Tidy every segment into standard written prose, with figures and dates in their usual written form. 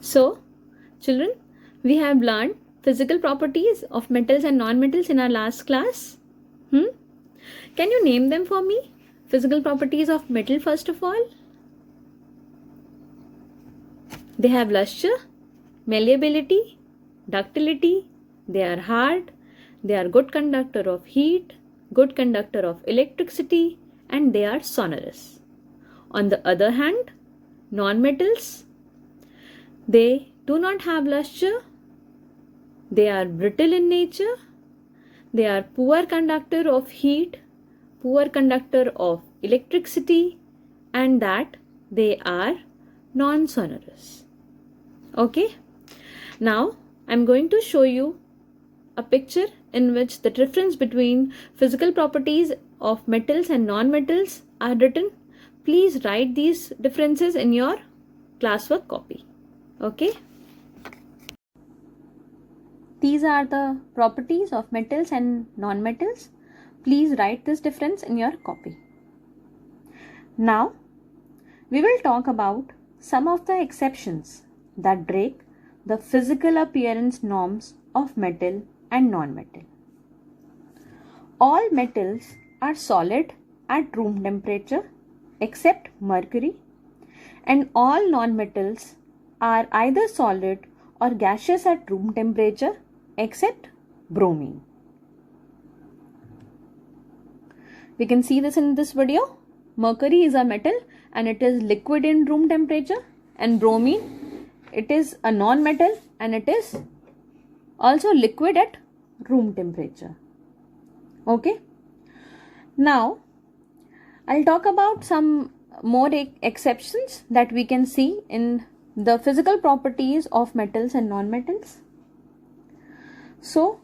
So, children, we have learned physical properties of metals and non-metals in our last class. Can you name them for me? Physical properties of metal first of all. They have luster, malleability, ductility, they are hard, they are good conductor of heat, good conductor of electricity, and they are sonorous. On the other hand, non-metals, they do not have luster, they are brittle in nature, they are poor conductor of heat, poor conductor of electricity, and that they are non-sonorous. Okay, now I'm going to show you a picture in which the difference between physical properties of metals and non-metals are written. Please write these differences in your classwork copy. Okay. These are the properties of metals and non-metals. Please write this difference in your copy. Now, we will talk about some of the exceptions that break the physical appearance norms of metal and non-metal. All metals are solid at room temperature except mercury, and all non-metals are either solid or gaseous at room temperature except bromine. We can see this in this video. Mercury is a metal and it is liquid in room temperature, and bromine, it is a non-metal and it is also liquid at room temperature. Okay. Now, I'll talk about some more exceptions that we can see in the physical properties of metals and non-metals. So,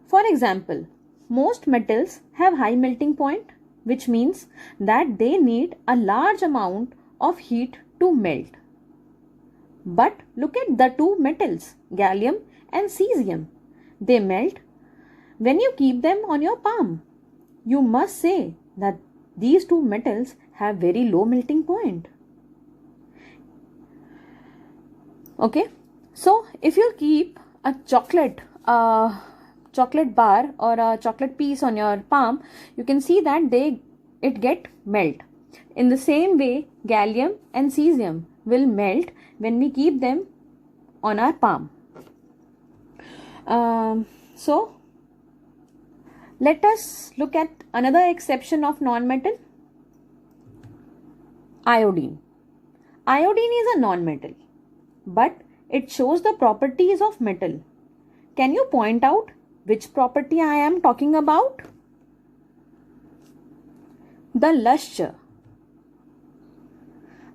for example, most metals have high melting point, which means that they need a large amount of heat to melt. But look at the two metals, gallium and cesium. They melt when you keep them on your palm. You must say that these two metals have very low melting point. Okay, so if you keep a chocolate bar or a chocolate piece on your palm, you can see that it get melt. In the same way, gallium and cesium will melt when we keep them on our palm. So let us look at another exception of non-metal. Iodine. Iodine is a non-metal, but it shows the properties of metal. Can you point out which property I am talking about? The luster.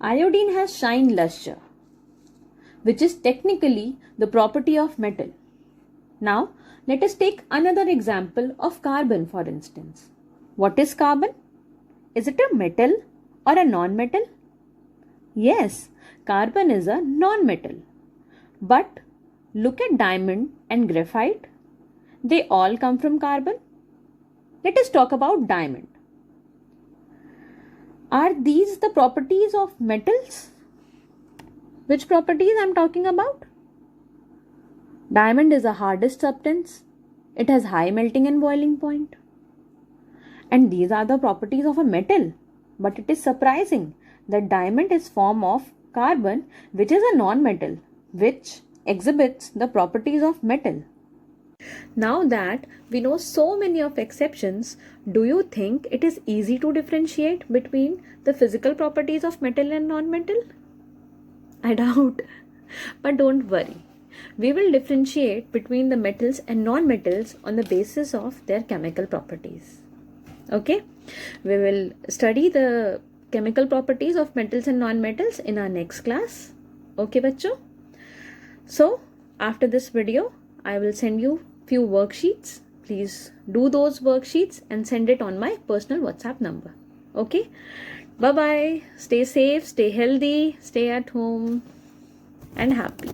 Iodine has shine luster, which is technically the property of metal. Now, let us take another example of carbon, for instance. What is carbon? Is it a metal or a non-metal? Yes, carbon is a non-metal. But look at diamond and graphite. They all come from carbon. Let us talk about diamond. Are these the properties of metals? Which properties I am talking about? Diamond is the hardest substance. It has high melting and boiling point. And these are the properties of a metal. But it is surprising that diamond is form of carbon, which is a non-metal, which exhibits the properties of metal. Now that we know so many of exceptions, do you think it is easy to differentiate between the physical properties of metal and non-metal? I doubt. But don't worry. We will differentiate between the metals and non-metals on the basis of their chemical properties. Okay? We will study the chemical properties of metals and non-metals in our next class. Okay, bachcho? So, after this video, I will send you few worksheets. Please do those worksheets and send it on my personal WhatsApp number. Okay? Bye-bye. Stay safe, stay healthy, stay at home and happy.